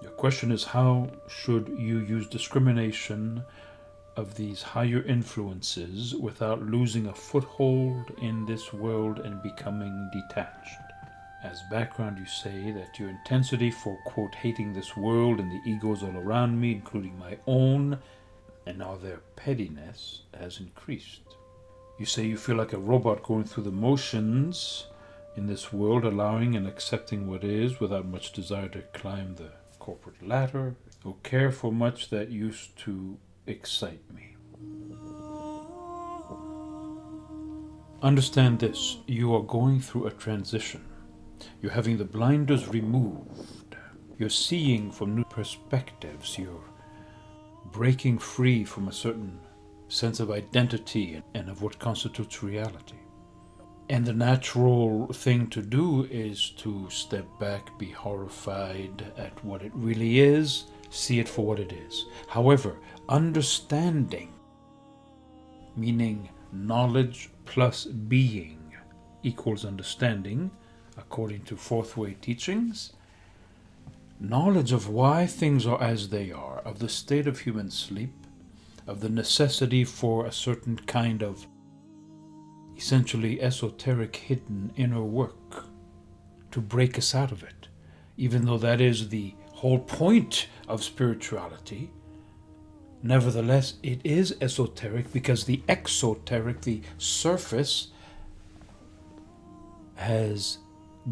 Your question is, how should you use discrimination of these higher influences without losing a foothold in this world and becoming detached? As background, you say that your intensity for, quote, hating this world and the egos all around me, including my own, and now their pettiness, has increased. You say you feel like a robot going through the motions in this world, allowing and accepting what is without much desire to climb the corporate ladder or care for much that used to excite me. Understand this, you are going through a transition. You're having the blinders removed. You're seeing from new perspectives. You're breaking free from a certain sense of identity and of what constitutes reality. And the natural thing to do is to step back, be horrified at what it really is, see it for what it is. However, understanding, meaning knowledge plus being, equals understanding, according to fourth way teachings. Knowledge of why things are as they are, of the state of human sleep, of the necessity for a certain kind of essentially esoteric hidden inner work to break us out of it, even though that is the whole point of spirituality. Nevertheless, it is esoteric because the exoteric, the surface, has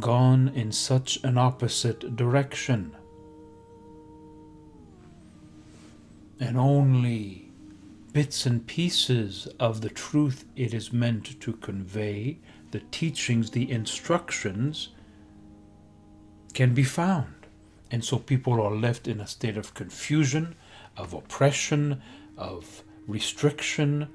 gone in such an opposite direction. And only bits and pieces of the truth it is meant to convey, the teachings, the instructions, can be found. And so people are left in a state of confusion, of oppression, of restriction,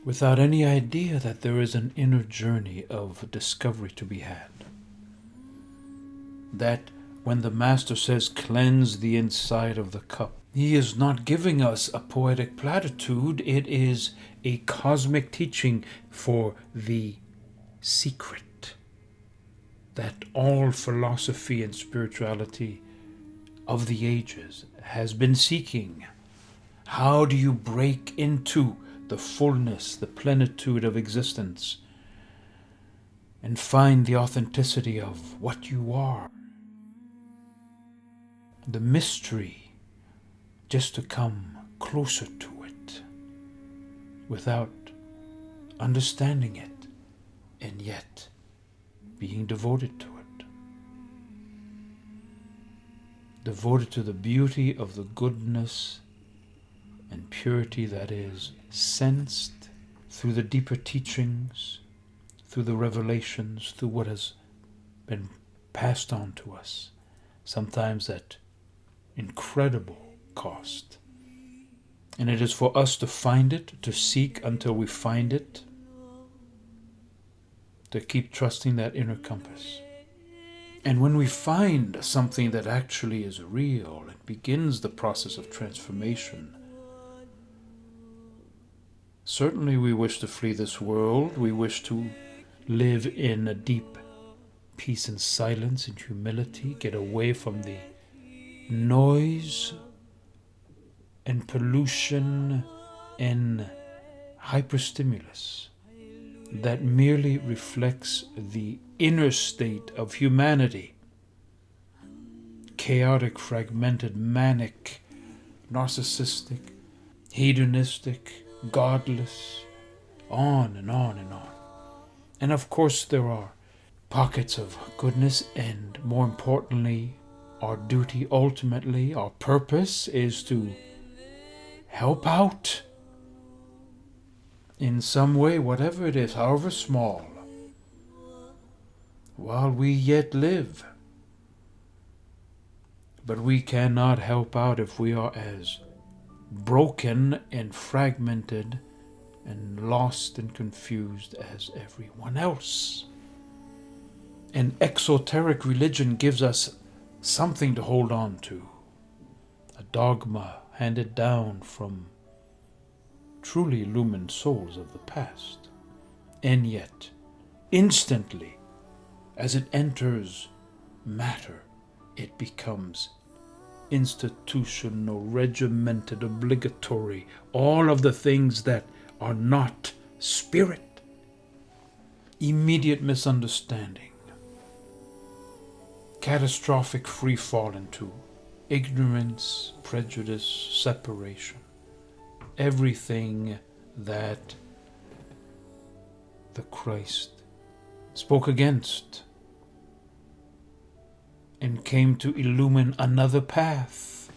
without any idea that there is an inner journey of discovery to be had. That when the Master says, cleanse the inside of the cup, he is not giving us a poetic platitude. It is a cosmic teaching for the secret that all philosophy and spirituality of the ages has been seeking. How do you break into the fullness, the plenitude of existence, and find the authenticity of what you are? The mystery, just to come closer to it without understanding it, and yet being devoted to it. Devoted to the beauty of the goodness and purity that is sensed through the deeper teachings, through the revelations, through what has been passed on to us, sometimes at incredible cost. And it is for us to find it, to seek until we find it, to keep trusting that inner compass. And when we find something that actually is real, it begins the process of transformation. Certainly we wish to flee this world. We wish to live in a deep peace and silence and humility, get away from the noise and pollution and hyperstimulus that merely reflects the inner state of humanity. Chaotic, fragmented, manic, narcissistic, hedonistic, godless, on and on and on. And of course there are pockets of goodness, and more importantly, our duty ultimately, our purpose is to help out in some way, whatever it is, however small, while we yet live. But we cannot help out if we are as broken and fragmented and lost and confused as everyone else. An exoteric religion gives us something to hold on to, a dogma handed down from truly illumined souls of the past. And yet, instantly, as it enters matter, it becomes institutional, regimented, obligatory, all of the things that are not spirit. Immediate misunderstanding, catastrophic free fall into ignorance, prejudice, separation, everything that the Christ spoke against and came to illumine another path.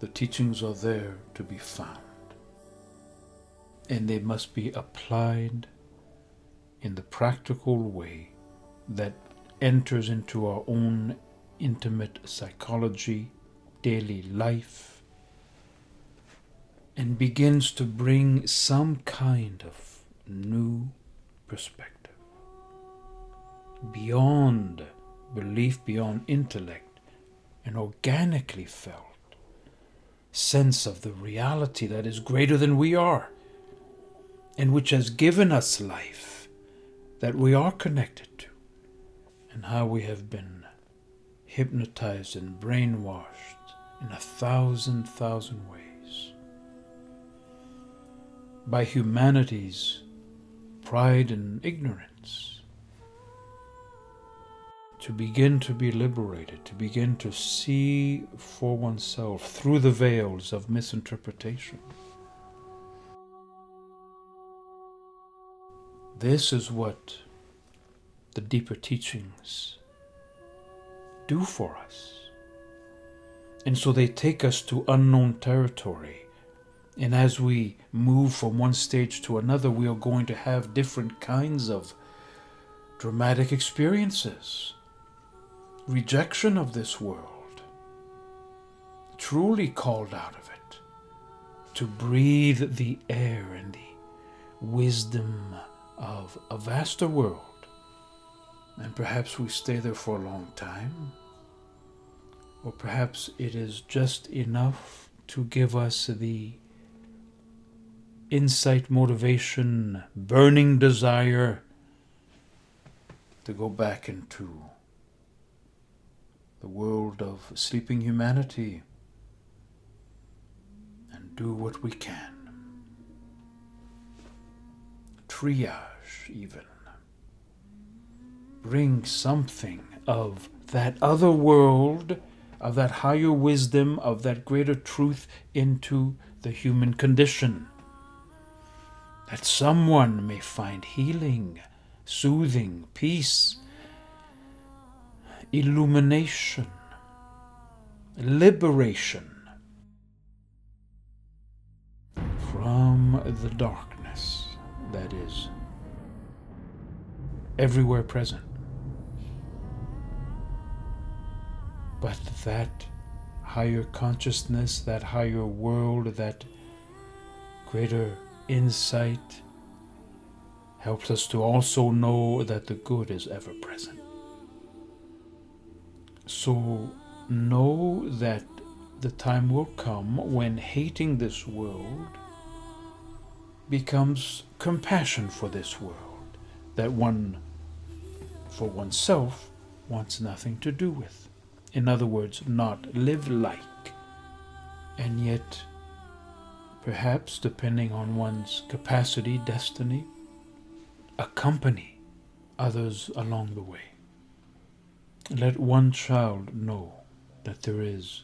The teachings are there to be found, and they must be applied in the practical way that enters into our own intimate psychology, daily life, and begins to bring some kind of new perspective beyond belief, beyond intellect, an organically felt sense of the reality that is greater than we are and which has given us life that we are connected to, and how we have been hypnotized and brainwashed in 1,000 ways by humanity's pride and ignorance, to begin to be liberated, to begin to see for oneself through the veils of misinterpretation. This is what the deeper teachings do for us. And so they take us to unknown territory. And as we move from one stage to another, we are going to have different kinds of dramatic experiences. Rejection of this world, truly called out of it, to breathe the air and the wisdom of a vaster world. And perhaps we stay there for a long time, or perhaps it is just enough to give us the insight, motivation, burning desire to go back into the world of sleeping humanity and do what we can. Triage, even. Bring something of that other world, of that higher wisdom, of that greater truth into the human condition, that someone may find healing, soothing, peace, illumination, liberation from the darkness that is everywhere present. But that higher consciousness, that higher world, that greater insight helps us to also know that the good is ever present. So know that the time will come when hating this world becomes compassion for this world, that one, for oneself, wants nothing to do with. In other words, not live like, and yet, perhaps depending on one's capacity, destiny, accompany others along the way. Let one child know that there is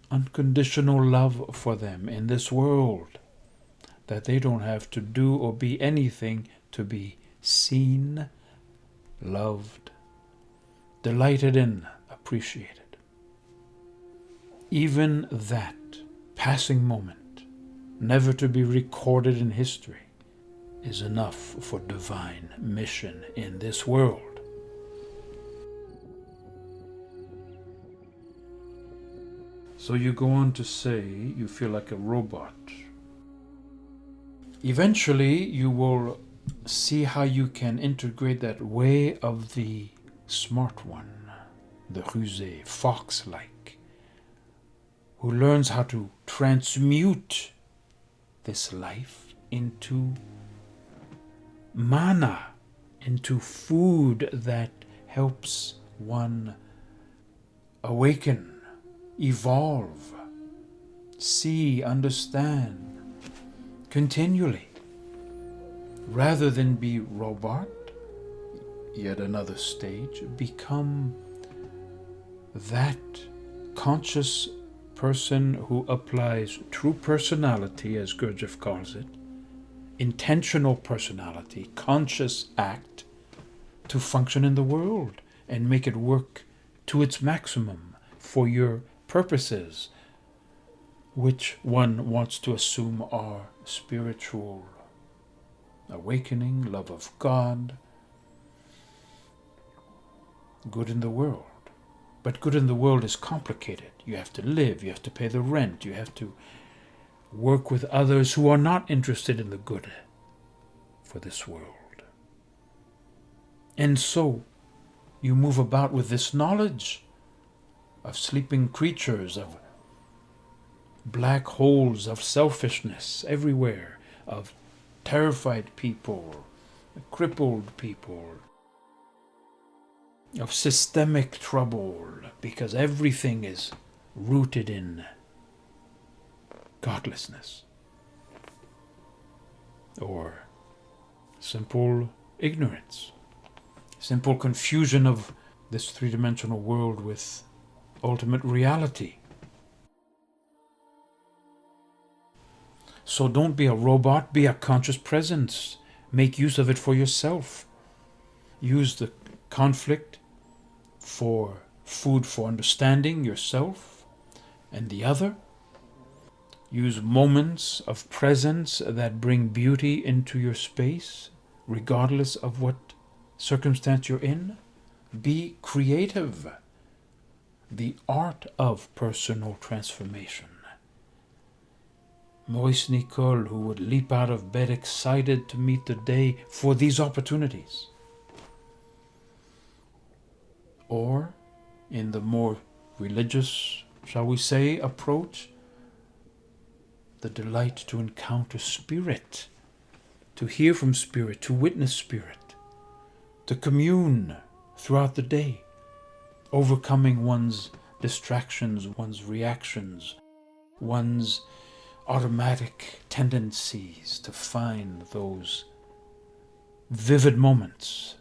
unconditional love for them in this world, that they don't have to do or be anything to be seen, loved, delighted in, appreciated. Even that passing moment, never to be recorded in history, is enough for divine mission in this world. So you go on to say you feel like a robot. Eventually you will see how you can integrate that way of the smart one, the rusé, fox-like, who learns how to transmute this life into manna, into food that helps one awaken, evolve, see, understand continually, rather than be robot. Yet another stage, become that conscious person who applies true personality, as Gurdjieff calls it, intentional personality, conscious act, to function in the world and make it work to its maximum for your purposes, which one wants to assume are spiritual awakening, love of God, good in the world. But good in the world is complicated. You have to live, you have to pay the rent, you have to work with others who are not interested in the good for this world. And so you move about with this knowledge of sleeping creatures, of black holes of selfishness everywhere, of terrified people, crippled people, of systemic trouble, because everything is rooted in godlessness or simple ignorance, simple confusion of this three-dimensional world with ultimate reality. So don't be a robot, be a conscious presence. Make use of it for yourself. Use the conflict for food for understanding yourself and the other. Use moments of presence that bring beauty into your space, regardless of what circumstance you're in. Be creative. The art of personal transformation. Maurice Nicole, who would leap out of bed excited to meet the day for these opportunities. Or, in the more religious, shall we say, approach, the delight to encounter spirit, to hear from spirit, to witness spirit, to commune throughout the day, overcoming one's distractions, one's reactions, one's automatic tendencies, to find those vivid moments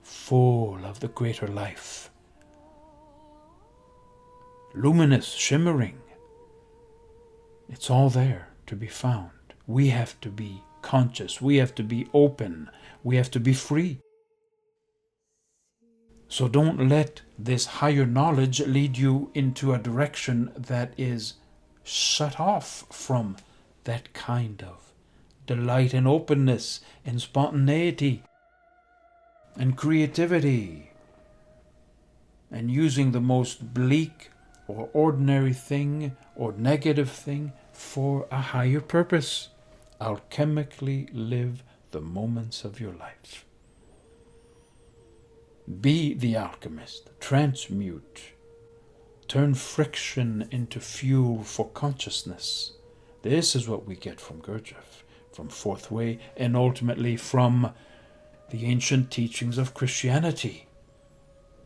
full of the greater life, luminous, shimmering. It's all there to be found. We have to be conscious, we have to be open, we have to be free. So don't let this higher knowledge lead you into a direction that is shut off from that kind of delight and openness and spontaneity and creativity, and using the most bleak or ordinary thing or negative thing for a higher purpose. Alchemically live the moments of your life. Be the alchemist. Transmute. Turn friction into fuel for consciousness. This is what we get from Gurdjieff, from Fourth Way, and ultimately from the ancient teachings of Christianity,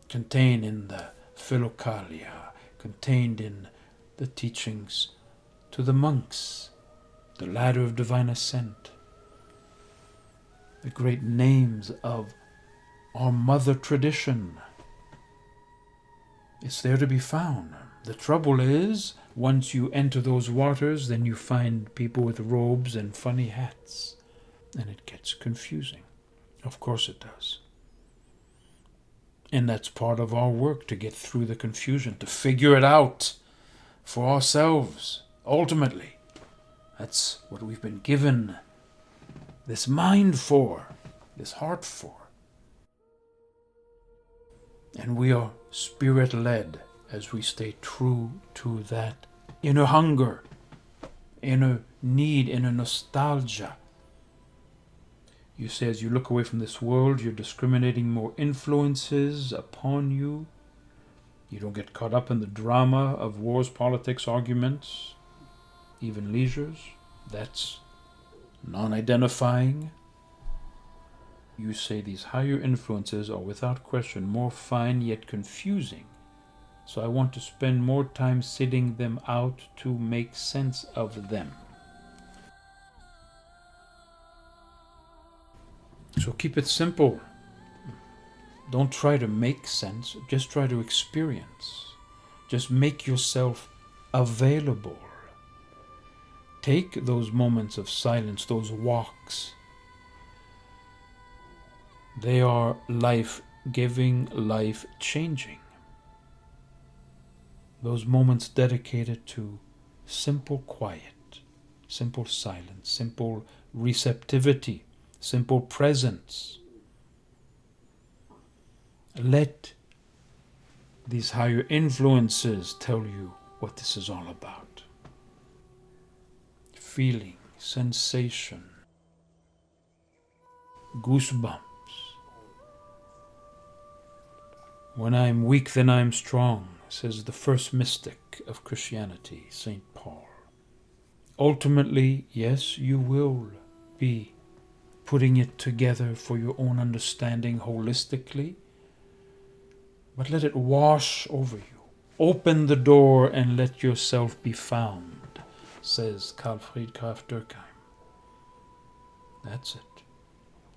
contained in the Philokalia, contained in the teachings to the monks, the ladder of divine ascent, the great names of our mother tradition. It's there to be found. The trouble is, once you enter those waters, then you find people with robes and funny hats, and it gets confusing. Of course it does. And that's part of our work, to get through the confusion, to figure it out for ourselves, ultimately. That's what we've been given this mind for, this heart for. And we are spirit-led as we stay true to that inner hunger, inner need, inner nostalgia. You say as you look away from this world, you're discriminating more influences upon you. You don't get caught up in the drama of wars, politics, arguments, even leisures. That's non-identifying. You say these higher influences are without question more fine yet confusing So I want to spend more time sitting them out to make sense of them. So keep it simple. Don't try to make sense, just try to experience. Just make yourself available. Take those moments of silence, those walks. They are life-giving, life-changing. Those moments dedicated to simple quiet, simple silence, simple receptivity, simple presence. Let these higher influences tell you what this is all about. Feeling, sensation, goosebumps. When I am weak, then I am strong, says the first mystic of Christianity, St. Paul. Ultimately, yes, you will be putting it together for your own understanding holistically, but let it wash over you. Open the door and let yourself be found, says Carl Friedrich Durkheim. That's it.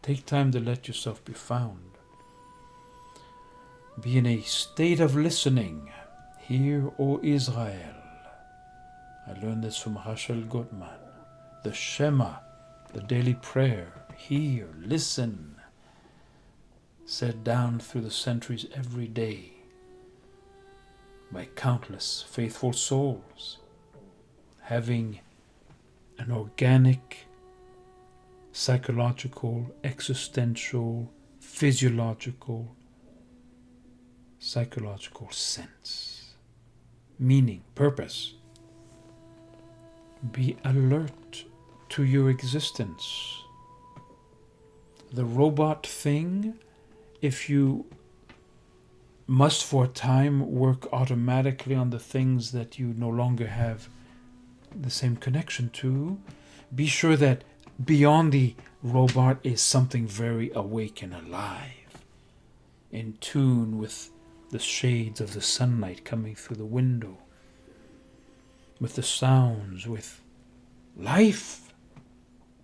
Take time to let yourself be found. Be in a state of listening. Hear, O Israel. I learned this from Rachel Gottman. The Sheema, the daily prayer. Hear, listen. Said down through the centuries every day by countless faithful souls, having an organic, psychological, existential, physiological, psychological sense, meaning, purpose. Be alert to your existence. The robot thing, if you must for a time work automatically on the things that you no longer have the same connection to, be sure that beyond the robot is something very awake and alive, in tune with the shades of the sunlight coming through the window, with the sounds, with life.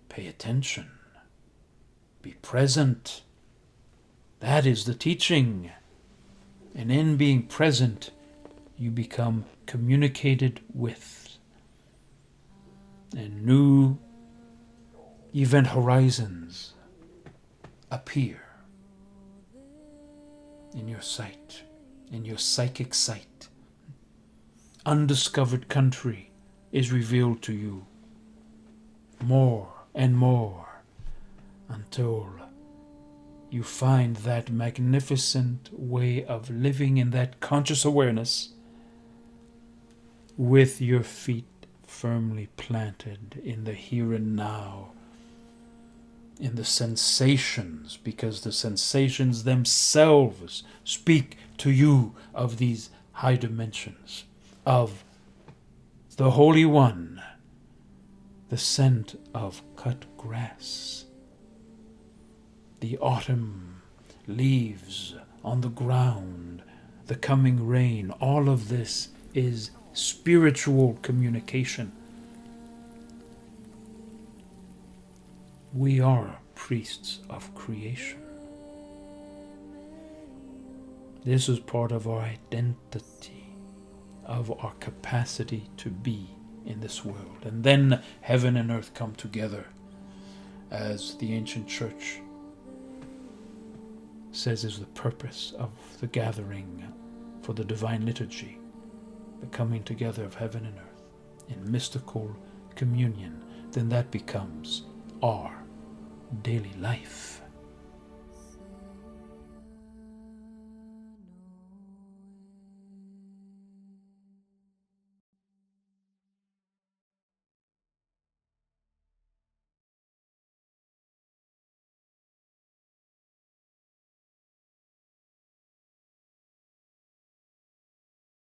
Pay attention. Be present. That is the teaching. And in being present, you become communicated with. And new event horizons appear in your sight, in your psychic sight. Undiscovered country is revealed to you more and more until you find that magnificent way of living in that conscious awareness with your feet firmly planted in the here and now, in the sensations, because the sensations themselves speak to you of these high dimensions, of the Holy One, the scent of cut grass, the autumn leaves on the ground, the coming rain. All of this is spiritual communication. We are priests of creation. This is part of our identity, of our capacity to be in this world. And then heaven and earth come together, as the ancient church says is the purpose of the gathering for the divine liturgy, the coming together of heaven and earth in mystical communion. Then that becomes our daily life.